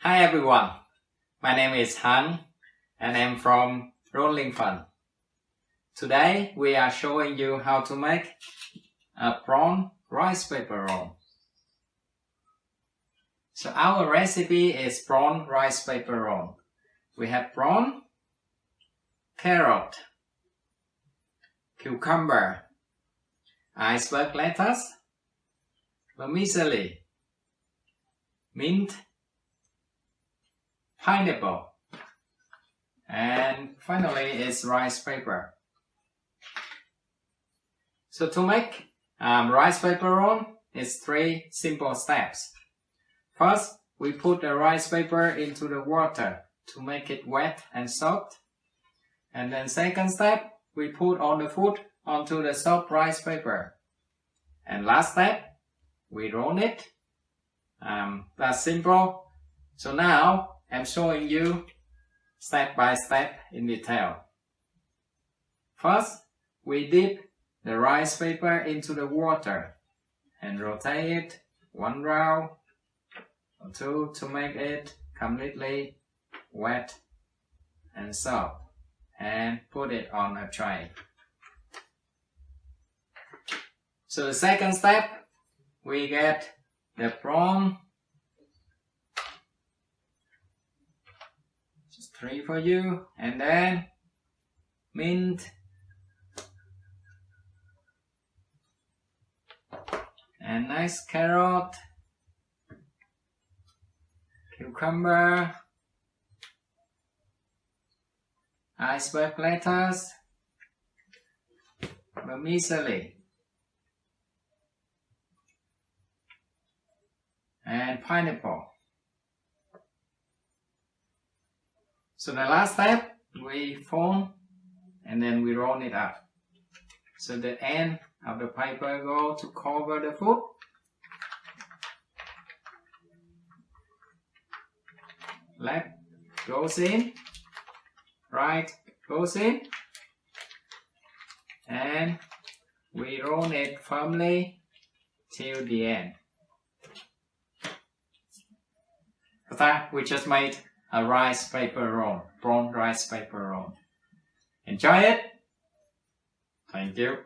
Hi everyone, my name is Han and I'm from Rolling Fun. Today we are showing you how to make a prawn rice paper roll. So our recipe is prawn rice paper roll. We have prawn, carrot, cucumber, iceberg lettuce, vermicelli, mint, pineapple, and finally is rice paper. So to make rice paper roll, it's 3 simple steps. First, we put the rice paper into the water to make it wet and soft. And then second step, we put all the food onto the soft rice paper. And last step, we roll it. That's simple. So now I'm showing you step by step in detail. First, we dip the rice paper into the water and rotate it 1 round or 2 to make it completely wet and soft, and put it on a tray. So the second step, we get the prawn. Just 3 for you, and then mint, and nice carrot, cucumber, iceberg lettuce, vermicelli, and pineapple. So the last step, we fold and then we roll it up. So the end of the paper go to cover the food. Left goes in, right goes in, and we roll it firmly till the end. For that, we just made a rice paper roll, prawn rice paper roll. Enjoy it! Thank you.